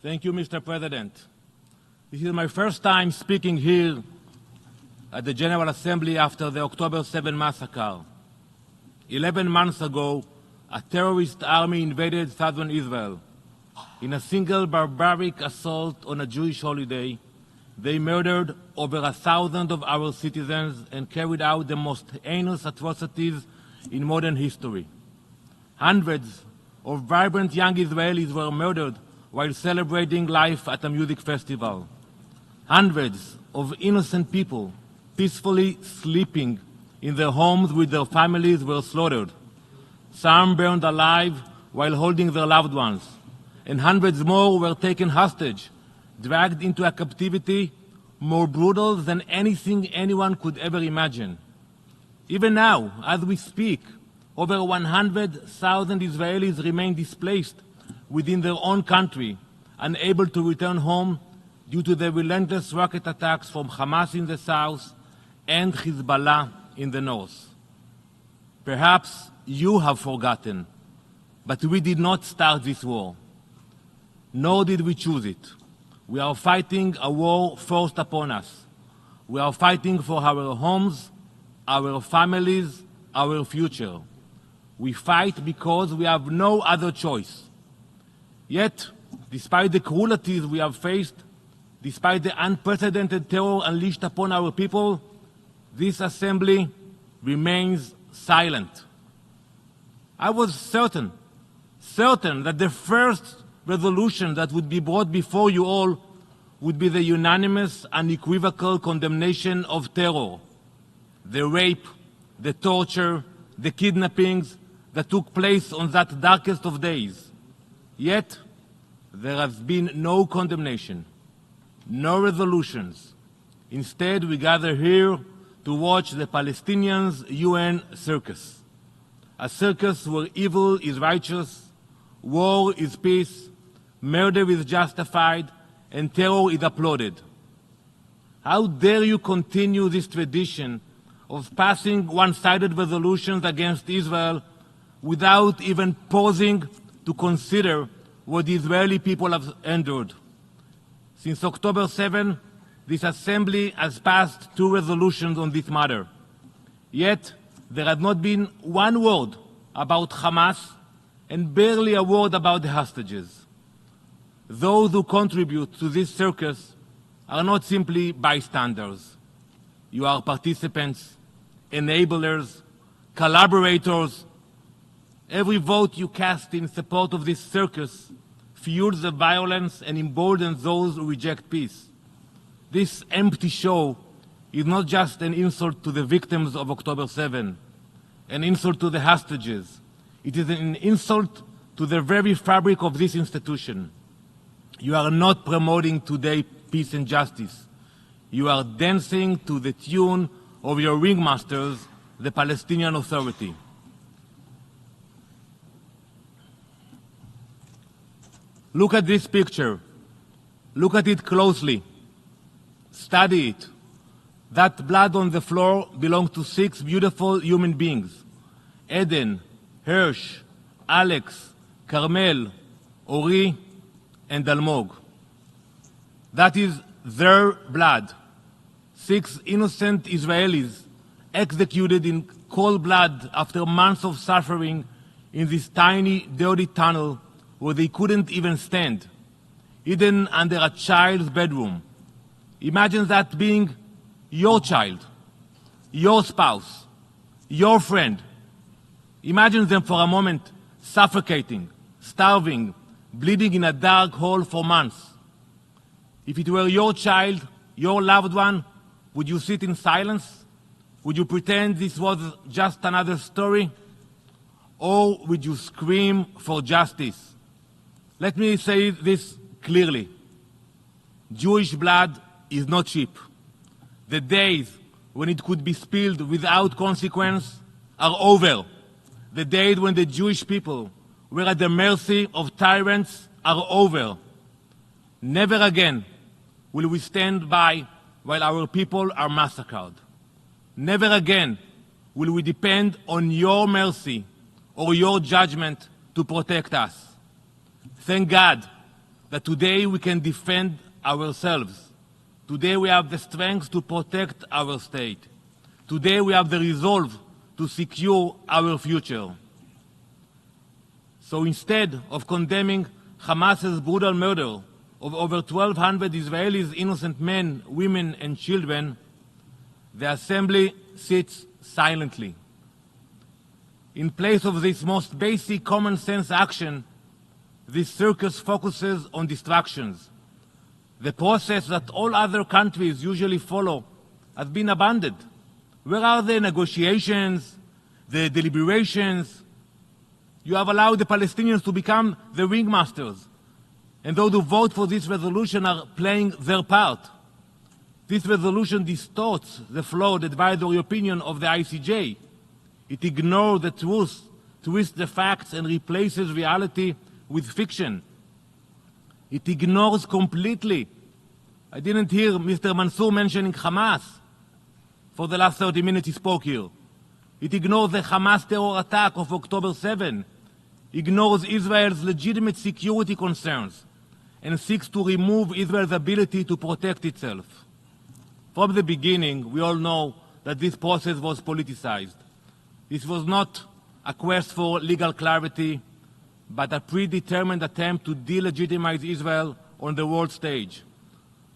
Thank you, Mr. President. This is my first time speaking here at the General Assembly after the October 7 massacre. 11 months ago, a terrorist army invaded southern Israel. In a single barbaric assault on a Jewish holiday, they murdered over 1,000 of our citizens and carried out the most heinous atrocities in modern history. Hundreds of vibrant young Israelis were murdered while celebrating life at a music festival. Hundreds of innocent people peacefully sleeping in their homes with their families were slaughtered. Some burned alive while holding their loved ones, and hundreds more were taken hostage, dragged into a captivity more brutal than anything anyone could ever imagine. Even now, as we speak, over 100,000 Israelis remain displaced within their own country, unable to return home due to the relentless rocket attacks from Hamas in the south and Hezbollah in the north. Perhaps you have forgotten, but we did not start this war. Nor did we choose it. We are fighting a war forced upon us. We are fighting for our homes, our families, our future. We fight because we have no other choice. Yet, despite the cruelties we have faced, despite the unprecedented terror unleashed upon our people, this assembly remains silent. I was certain that the first resolution that would be brought before you all would be the unanimous, unequivocal condemnation of terror. The rape, the torture, the kidnappings that took place on that darkest of days. Yet, there has been no condemnation, no resolutions. Instead, we gather here to watch the Palestinians' UN circus. A circus where evil is righteous, war is peace, murder is justified, and terror is applauded. How dare you continue this tradition of passing one-sided resolutions against Israel without even pausing to consider what the Israeli people have endured? Since October 7, this assembly has passed 2 resolutions on this matter. Yet, there has not been one word about Hamas and barely a word about the hostages. Those who contribute to this circus are not simply bystanders. You are participants, enablers, collaborators. Every vote you cast in support of this circus fuels the violence and emboldens those who reject peace. This empty show is not just an insult to the victims of October 7, an insult to the hostages. It is an insult to the very fabric of this institution. You are not promoting today peace and justice. You are dancing to the tune of your ringmasters, the Palestinian Authority. Look at this picture. Look at it closely. Study it. That blood on the floor belongs to 6 beautiful human beings. Eden, Hirsch, Alex, Carmel, Ori, and Almog. That is their blood. 6 innocent Israelis executed in cold blood after months of suffering in this tiny, dirty tunnel where they couldn't even stand, hidden under a child's bedroom. Imagine that being your child, your spouse, your friend. Imagine them for a moment suffocating, starving, bleeding in a dark hole for months. If it were your child, your loved one, would you sit in silence? Would you pretend this was just another story? Or would you scream for justice? Let me say this clearly. Jewish blood is not cheap. The days when it could be spilled without consequence are over. The days when the Jewish people were at the mercy of tyrants are over. Never again will we stand by while our people are massacred. Never again will we depend on your mercy or your judgment to protect us. Thank God that today we can defend ourselves. Today we have the strength to protect our state. Today we have the resolve to secure our future. So instead of condemning Hamas's brutal murder of over 1,200 Israelis, innocent men, women, and children, the Assembly sits silently. In place of this most basic common sense action, this circus focuses on distractions. The process that all other countries usually follow has been abandoned. Where are the negotiations, the deliberations? You have allowed the Palestinians to become the ringmasters, and those who vote for this resolution are playing their part. This resolution distorts the flawed advisory opinion of the ICJ. It ignores the truth, twists the facts, and replaces reality with fiction. It ignores completely. I didn't hear Mr. Mansour mentioning Hamas for the last 30 minutes he spoke here. It ignores the Hamas terror attack of October 7, ignores Israel's legitimate security concerns, and seeks to remove Israel's ability to protect itself. From the beginning, we all know that this process was politicized. This was not a quest for legal clarity, but a predetermined attempt to delegitimize Israel on the world stage.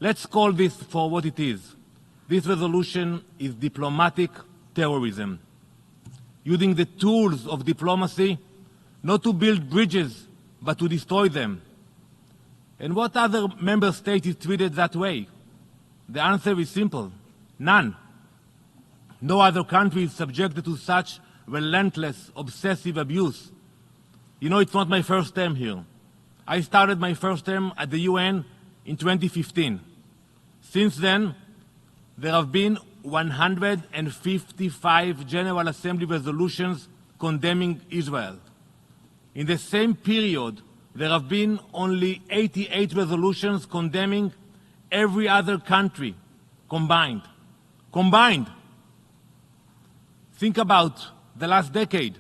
Let's call this for what it is. This resolution is diplomatic terrorism, using the tools of diplomacy not to build bridges, but to destroy them. And what other member state is treated that way? The answer is simple: none. No other country is subjected to such relentless, obsessive abuse. You know, it's not my first term here. I started my first term at the UN in 2015. Since then, there have been 155 General Assembly resolutions condemning Israel. In the same period, there have been only 88 resolutions condemning every other country combined. Combined! Think about the last decade.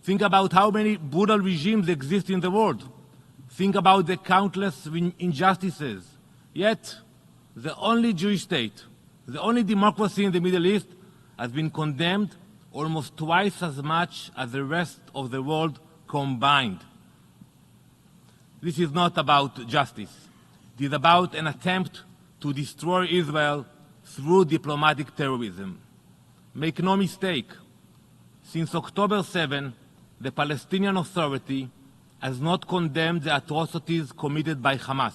Think about how many brutal regimes exist in the world. Think about the countless injustices. Yet, the only Jewish state, the only democracy in the Middle East, has been condemned almost twice as much as the rest of the world combined. This is not about justice. It is about an attempt to destroy Israel through diplomatic terrorism. Make no mistake, since October 7, the Palestinian Authority has not condemned the atrocities committed by Hamas.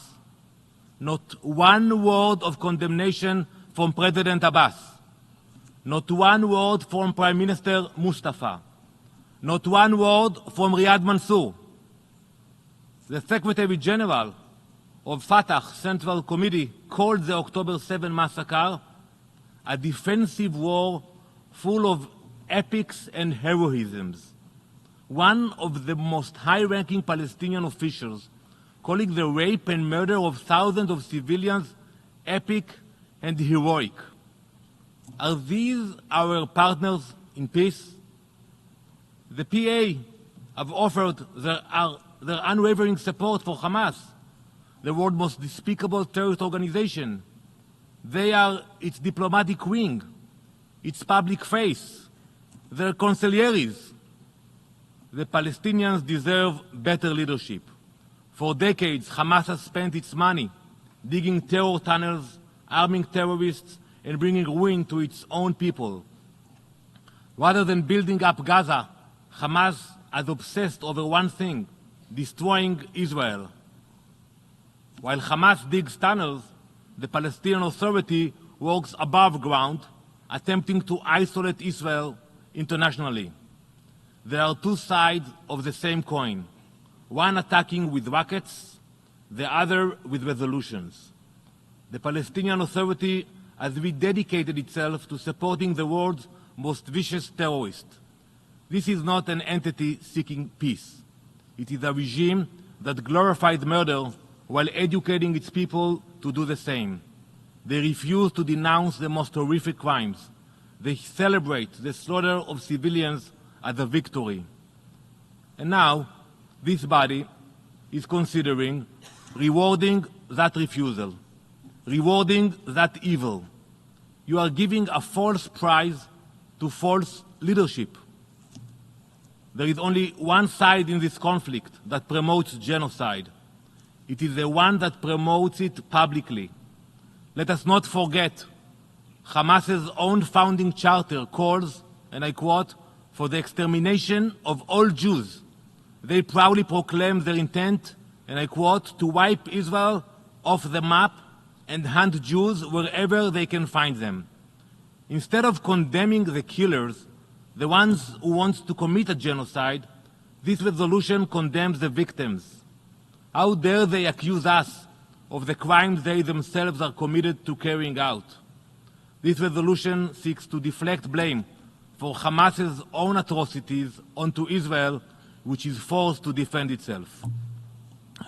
Not one word of condemnation from President Abbas. Not one word from Prime Minister Mustafa. Not one word from Riyad Mansour. The Secretary General of Fatah Central Committee called the October 7 massacre a defensive war full of epics and heroisms. One of the most high-ranking Palestinian officials calling the rape and murder of thousands of civilians epic and heroic. Are these our partners in peace? The PA have offered their unwavering support for Hamas, the world's most despicable terrorist organization. They are its diplomatic wing, its public face, their consiglieres. The Palestinians deserve better leadership. For decades, Hamas has spent its money digging terror tunnels, arming terrorists, and bringing ruin to its own people. Rather than building up Gaza, Hamas has obsessed over one thing: destroying Israel. While Hamas digs tunnels, the Palestinian Authority works above ground, attempting to isolate Israel internationally. There are two sides of the same coin, one attacking with rockets, the other with resolutions. The Palestinian Authority has rededicated itself to supporting the world's most vicious terrorist. This is not an entity seeking peace. It is a regime that glorifies murder while educating its people to do the same. They refuse to denounce the most horrific crimes. They celebrate the slaughter of civilians as a victory. And now, this body is considering rewarding that refusal, rewarding that evil. You are giving a false prize to false leadership. There is only one side in this conflict that promotes genocide. It is the one that promotes it publicly. Let us not forget, Hamas's own founding charter calls, and I quote, for the extermination of all Jews. They proudly proclaim their intent, and I quote, to wipe Israel off the map and hunt Jews wherever they can find them. Instead of condemning the killers, the ones who want to commit a genocide, this resolution condemns the victims. How dare they accuse us of the crimes they themselves are committed to carrying out? This resolution seeks to deflect blame for Hamas's own atrocities onto Israel, which is forced to defend itself.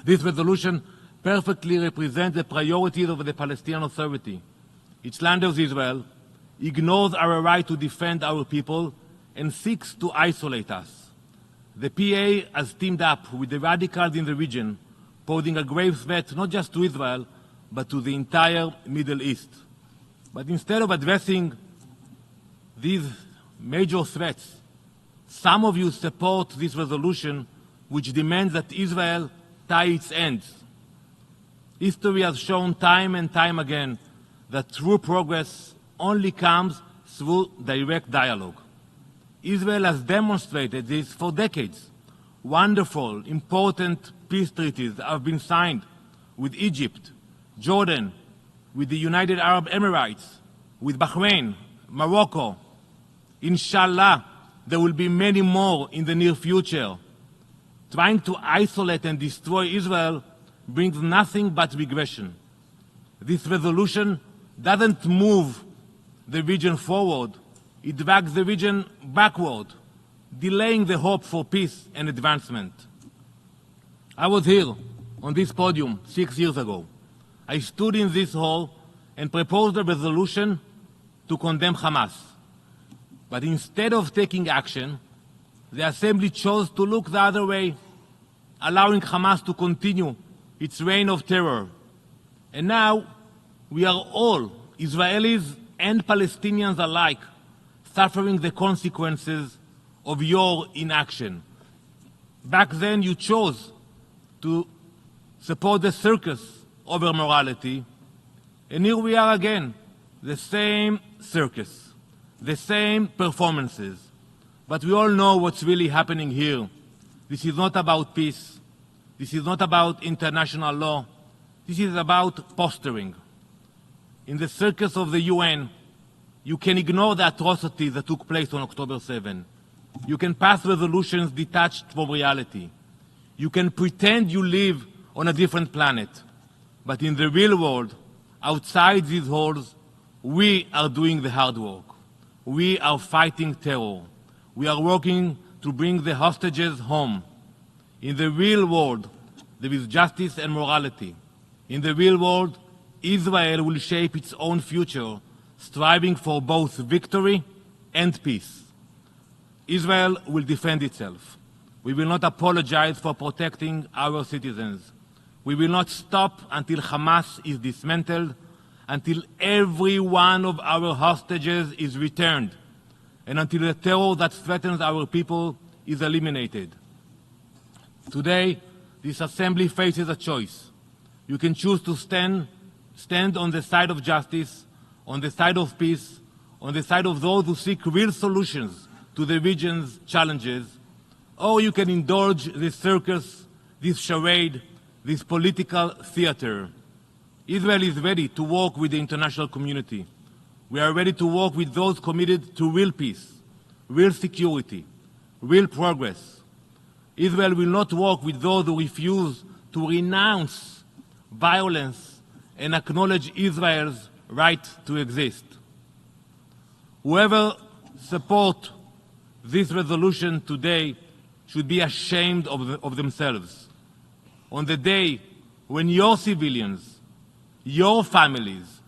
This resolution perfectly represents the priorities of the Palestinian Authority. It slanders Israel, ignores our right to defend our people, and seeks to isolate us. The PA has teamed up with the radicals in the region, posing a grave threat not just to Israel, but to the entire Middle East. But instead of addressing these major threats, some of you support this resolution which demands that Israel tie its ends. History has shown time and time again that true progress only comes through direct dialogue. Israel has demonstrated this for decades. Wonderful, important peace treaties have been signed with Egypt, Jordan, with the United Arab Emirates, with Bahrain, Morocco. Inshallah, there will be many more in the near future. Trying to isolate and destroy Israel brings nothing but regression. This resolution doesn't move the region forward. It drags the region backward, delaying the hope for peace and advancement. I was here on this podium 6 years ago. I stood in this hall and proposed a resolution to condemn Hamas. But instead of taking action, the Assembly chose to look the other way, allowing Hamas to continue its reign of terror. And now we are all, Israelis and Palestinians alike, suffering the consequences of your inaction. Back then you chose to support the circus over morality, and here we are again, the same circus, the same performances. But we all know what's really happening here. This is not about peace. This is not about international law. This is about posturing. In the circus of the UN, you can ignore the atrocities that took place on October 7. You can pass resolutions detached from reality. You can pretend you live on a different planet. But in the real world, outside these halls, we are doing the hard work. We are fighting terror. We are working to bring the hostages home. In the real world, there is justice and morality. In the real world, Israel will shape its own future, striving for both victory and peace. Israel will defend itself. We will not apologize for protecting our citizens. We will not stop until Hamas is dismantled, until every one of our hostages is returned, and until the terror that threatens our people is eliminated. Today, this assembly faces a choice. You can choose to stand on the side of justice, on the side of peace, on the side of those who seek real solutions to the region's challenges, or you can indulge this circus, this charade, this political theater. Israel is ready to work with the international community. We are ready to work with those committed to real peace, real security, real progress. Israel will not work with those who refuse to renounce violence and acknowledge Israel's right to exist. Whoever supports this resolution today should be ashamed of themselves. On the day when your civilians, your families,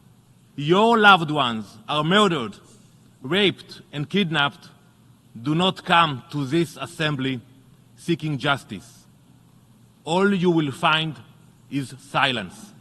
your loved ones are murdered, raped, and kidnapped, do not come to this assembly seeking justice. All you will find is silence.